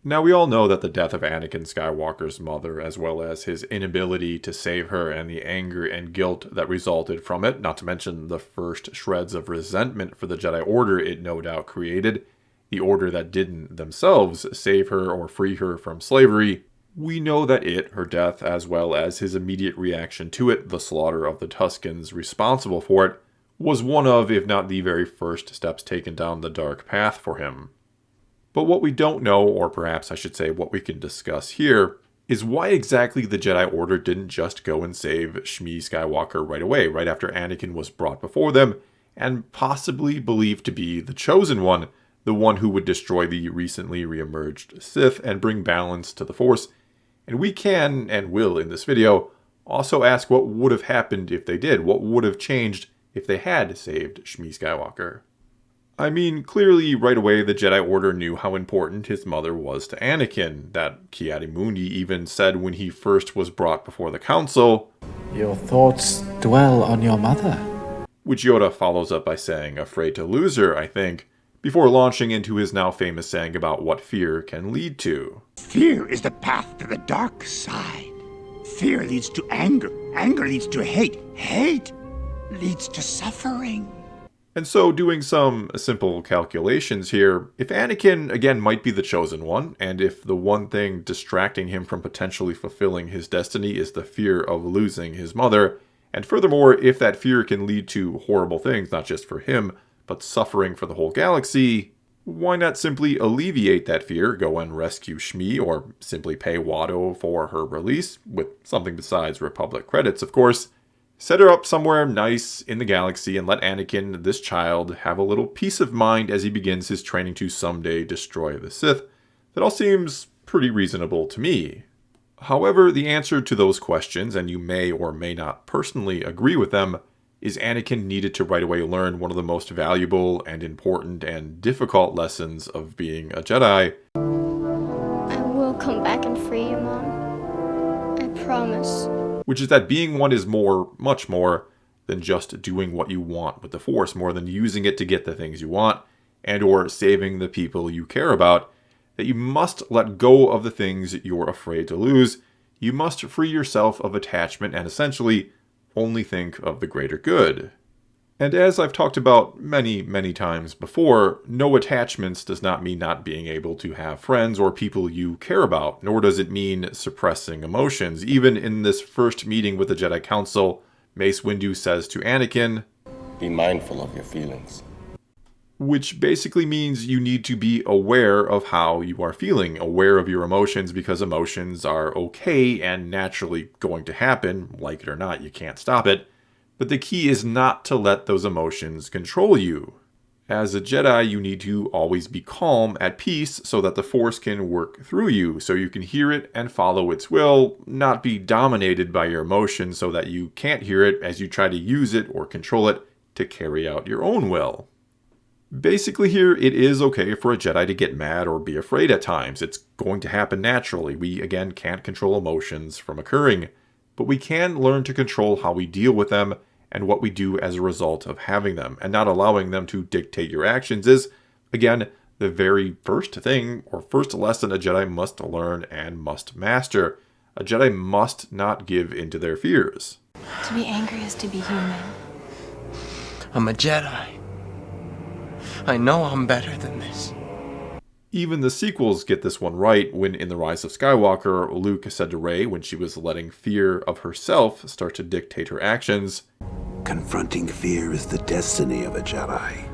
Now, we all know that the death of Anakin Skywalker's mother, as well as his inability to save her and the anger and guilt that resulted from it, not to mention the first shreds of resentment for the Jedi Order it no doubt created, the Order that didn't themselves save her or free her from slavery, we know that her death, as well as his immediate reaction to it, the slaughter of the Tuskens responsible for it, was one of, if not the very first steps taken down the dark path for him. But what we don't know, or perhaps I should say what we can discuss here, is why exactly the Jedi Order didn't just go and save Shmi Skywalker right away, right after Anakin was brought before them, and possibly believed to be the Chosen One, the one who would destroy the recently re-emerged Sith and bring balance to the Force. And we can, and will in this video, also ask what would have happened if they did, what would have changed if they had saved Shmi Skywalker. I mean, clearly, right away, the Jedi Order knew how important his mother was to Anakin. That Ki-Adi-Mundi even said when he first was brought before the Council, "Your thoughts dwell on your mother." Which Yoda follows up by saying, afraid to lose her, I think, before launching into his now famous saying about what fear can lead to. Fear is the path to the dark side. Fear leads to anger. Anger leads to hate. Hate leads to suffering. And so, doing some simple calculations here, if Anakin, again, might be the Chosen One, and if the one thing distracting him from potentially fulfilling his destiny is the fear of losing his mother, and furthermore, if that fear can lead to horrible things, not just for him, but suffering for the whole galaxy, why not simply alleviate that fear, go and rescue Shmi, or simply pay Watto for her release, with something besides Republic credits, of course, set her up somewhere nice in the galaxy and let Anakin, this child, have a little peace of mind as he begins his training to someday destroy the Sith. That all seems pretty reasonable to me. However, the answer to those questions, and you may or may not personally agree with them, is Anakin needed to right away learn one of the most valuable and important and difficult lessons of being a Jedi. I will come back and free you, Mom. I promise. Which is that being one is more, much more, than just doing what you want with the Force, more than using it to get the things you want, and or saving the people you care about, that you must let go of the things you're afraid to lose. You must free yourself of attachment and essentially only think of the greater good. And as I've talked about many, many times before, no attachments does not mean not being able to have friends or people you care about, nor does it mean suppressing emotions. Even in this first meeting with the Jedi Council, Mace Windu says to Anakin, "Be mindful of your feelings." Which basically means you need to be aware of how you are feeling, aware of your emotions, because emotions are okay and naturally going to happen, like it or not, you can't stop it. But the key is not to let those emotions control you. As a Jedi, you need to always be calm, at peace, so that the Force can work through you, so you can hear it and follow its will, not be dominated by your emotions so that you can't hear it as you try to use it or control it to carry out your own will. Basically here, it is okay for a Jedi to get mad or be afraid at times. It's going to happen naturally. We, again, can't control emotions from occurring. But we can learn to control how we deal with them and what we do as a result of having them. And not allowing them to dictate your actions is, again, the very first thing or first lesson a Jedi must learn and must master. A Jedi must not give in to their fears. To be angry is to be human. I'm a Jedi. I know I'm better than this. Even the sequels get this one right when in The Rise of Skywalker, Luke said to Rey when she was letting fear of herself start to dictate her actions, "Confronting fear is the destiny of a Jedi."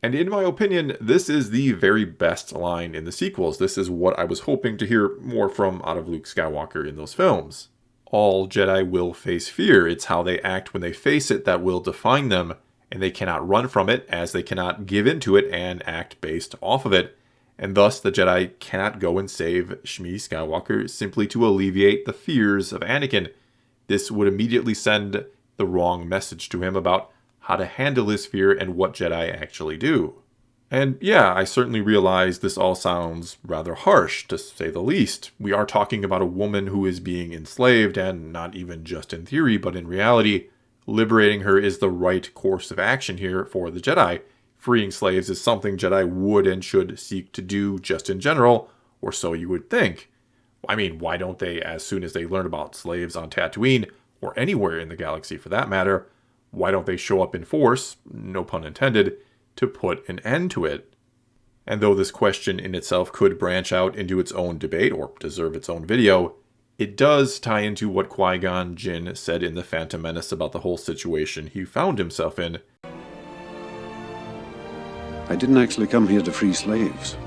And in my opinion, this is the very best line in the sequels. This is what I was hoping to hear more from out of Luke Skywalker in those films. All Jedi will face fear. It's how they act when they face it that will define them, and they cannot run from it as they cannot give into it and act based off of it. And thus, the Jedi cannot go and save Shmi Skywalker simply to alleviate the fears of Anakin. This would immediately send the wrong message to him about how to handle his fear and what Jedi actually do. And yeah, I certainly realize this all sounds rather harsh, to say the least. We are talking about a woman who is being enslaved, and not even just in theory, but in reality. Liberating her is the right course of action here for the Jedi. Freeing slaves is something Jedi would and should seek to do just in general, or so you would think. I mean, why don't they, as soon as they learn about slaves on Tatooine, or anywhere in the galaxy for that matter, why don't they show up in force, no pun intended, to put an end to it? And though this question in itself could branch out into its own debate or deserve its own video, it does tie into what Qui-Gon Jinn said in The Phantom Menace about the whole situation he found himself in. I didn't actually come here to free slaves.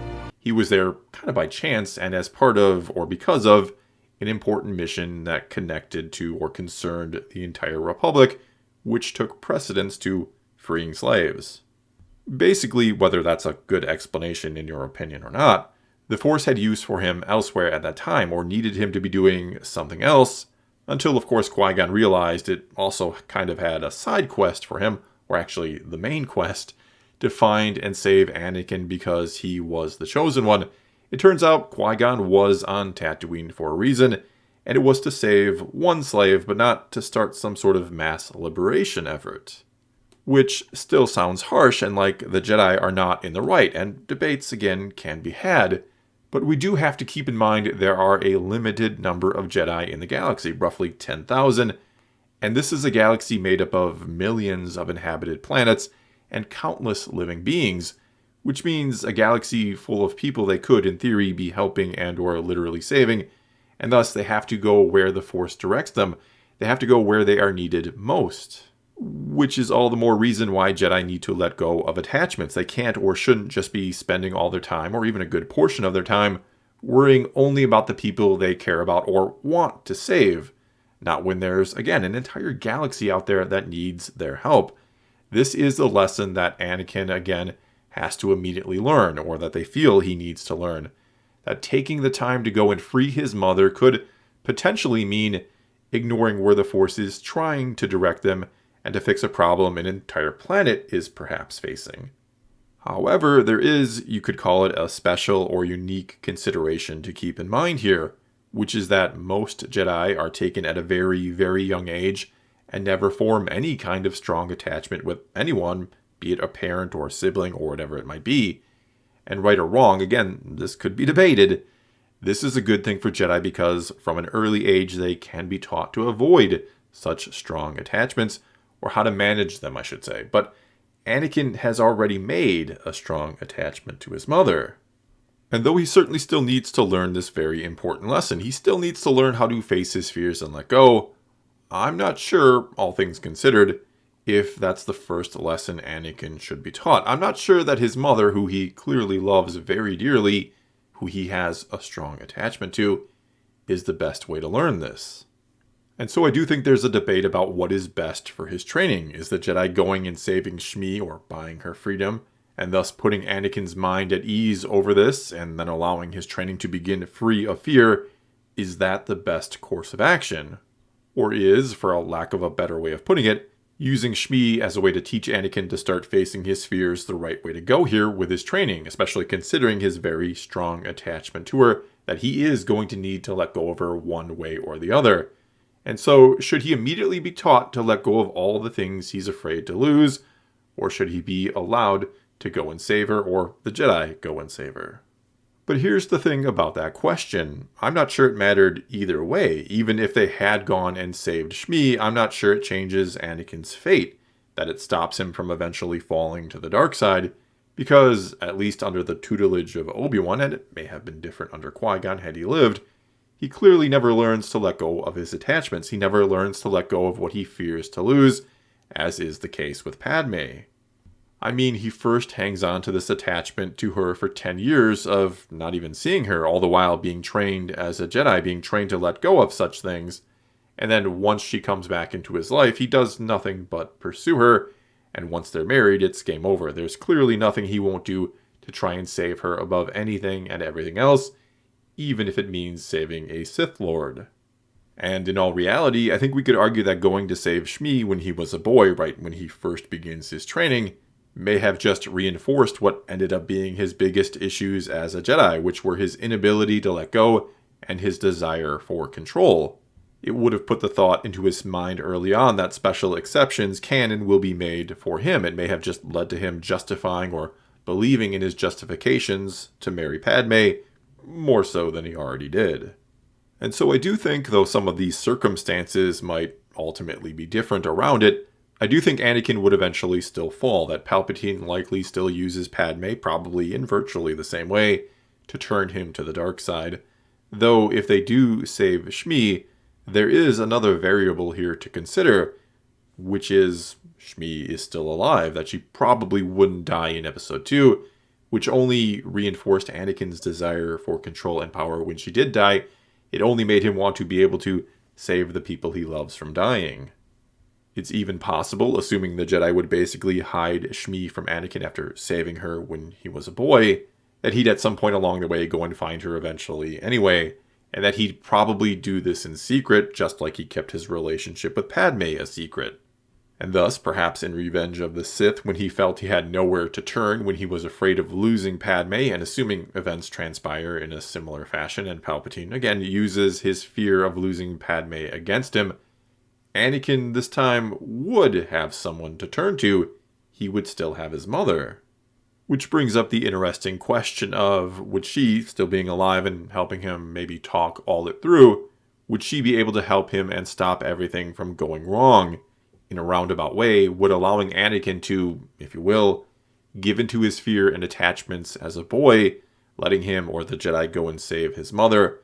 He was there kind of by chance and as part of, or because of, an important mission that connected to or concerned the entire Republic, which took precedence to freeing slaves. Basically, whether that's a good explanation in your opinion or not, the Force had use for him elsewhere at that time, or needed him to be doing something else, until of course Qui-Gon realized it also kind of had a side quest for him, or actually the main quest, to find and save Anakin because he was the chosen one. It turns out Qui-Gon was on Tatooine for a reason, and it was to save one slave, but not to start some sort of mass liberation effort. Which still sounds harsh and like the Jedi are not in the right, and debates again can be had. But we do have to keep in mind there are a limited number of Jedi in the galaxy, roughly 10,000, and this is a galaxy made up of millions of inhabited planets and countless living beings, which means a galaxy full of people they could, in theory, be helping and or literally saving, and thus they have to go where the Force directs them. They have to go where they are needed most. Which is all the more reason why Jedi need to let go of attachments. They can't or shouldn't just be spending all their time, or even a good portion of their time, worrying only about the people they care about or want to save. Not when there's, again, an entire galaxy out there that needs their help. This is the lesson that Anakin, again, has to immediately learn, or that they feel he needs to learn. That taking the time to go and free his mother could potentially mean ignoring where the Force is trying to direct them and to fix a problem an entire planet is perhaps facing. However, there is, you could call it, a special or unique consideration to keep in mind here, which is that most Jedi are taken at a very, very young age and never form any kind of strong attachment with anyone, be it a parent or a sibling or whatever it might be. And right or wrong, again, this could be debated. This is a good thing for Jedi because from an early age they can be taught to avoid such strong attachments, or how to manage them, I should say. But Anakin has already made a strong attachment to his mother. And though he certainly still needs to learn this very important lesson, he still needs to learn how to face his fears and let go. I'm not sure, all things considered, if that's the first lesson Anakin should be taught. I'm not sure that his mother, who he clearly loves very dearly, who he has a strong attachment to, is the best way to learn this. And so I do think there's a debate about what is best for his training. Is the Jedi going and saving Shmi or buying her freedom, and thus putting Anakin's mind at ease over this, and then allowing his training to begin free of fear? Is that the best course of action? Or is, for a lack of a better way of putting it, using Shmi as a way to teach Anakin to start facing his fears the right way to go here with his training, especially considering his very strong attachment to her, that he is going to need to let go of her one way or the other. And so, should he immediately be taught to let go of all the things he's afraid to lose, or should he be allowed to go and save her, or the Jedi go and save her? But here's the thing about that question. I'm not sure it mattered either way. Even if they had gone and saved Shmi, I'm not sure it changes Anakin's fate, that it stops him from eventually falling to the dark side, because, at least under the tutelage of Obi-Wan, and it may have been different under Qui-Gon had he lived, he clearly never learns to let go of his attachments. He never learns to let go of what he fears to lose, as is the case with Padme. I mean, he first hangs on to this attachment to her for 10 years of not even seeing her, all the while being trained as a Jedi, being trained to let go of such things. And then once she comes back into his life, he does nothing but pursue her, and once they're married, it's game over. There's clearly nothing he won't do to try and save her above anything and everything else, even if it means saving a Sith Lord. And in all reality, I think we could argue that going to save Shmi when he was a boy, right when he first begins his training, may have just reinforced what ended up being his biggest issues as a Jedi, which were his inability to let go and his desire for control. It would have put the thought into his mind early on that special exceptions can and will be made for him. It may have just led to him justifying or believing in his justifications to marry Padme, more so than he already did. And so I do think, though some of these circumstances might ultimately be different around it, I do think Anakin would eventually still fall, that Palpatine likely still uses Padme, probably in virtually the same way, to turn him to the dark side. Though if they do save Shmi, there is another variable here to consider, which is Shmi is still alive, that she probably wouldn't die in Episode 2, which only reinforced Anakin's desire for control and power when she did die. It only made him want to be able to save the people he loves from dying. It's even possible, assuming the Jedi would basically hide Shmi from Anakin after saving her when he was a boy, that he'd at some point along the way go and find her eventually anyway, and that he'd probably do this in secret, just like he kept his relationship with Padme a secret. And thus, perhaps in Revenge of the Sith, when he felt he had nowhere to turn, when he was afraid of losing Padme, and assuming events transpire in a similar fashion, and Palpatine again uses his fear of losing Padme against him, Anakin this time would have someone to turn to. He would still have his mother. Which brings up the interesting question of, would she, still being alive and helping him maybe talk all it through, would she be able to help him and stop everything from going wrong? In a roundabout way, would allowing Anakin to, if you will, give into his fear and attachments as a boy, letting him or the Jedi go and save his mother,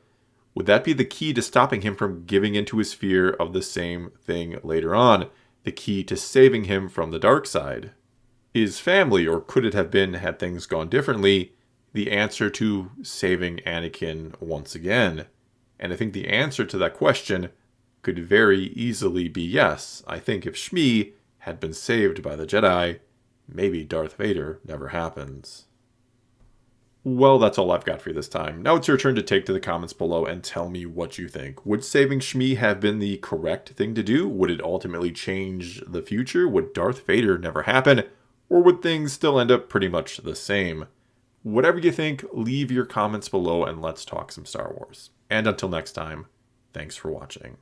would that be the key to stopping him from giving into his fear of the same thing later on? The key to saving him from the dark side? Is family, or could it have been, had things gone differently, the answer to saving Anakin once again? And I think the answer to that question could very easily be yes. I think if Shmi had been saved by the Jedi, maybe Darth Vader never happens. Well, that's all I've got for you this time. Now it's your turn to take to the comments below and tell me what you think. Would saving Shmi have been the correct thing to do? Would it ultimately change the future? Would Darth Vader never happen? Or would things still end up pretty much the same? Whatever you think, leave your comments below and let's talk some Star Wars. And until next time, thanks for watching.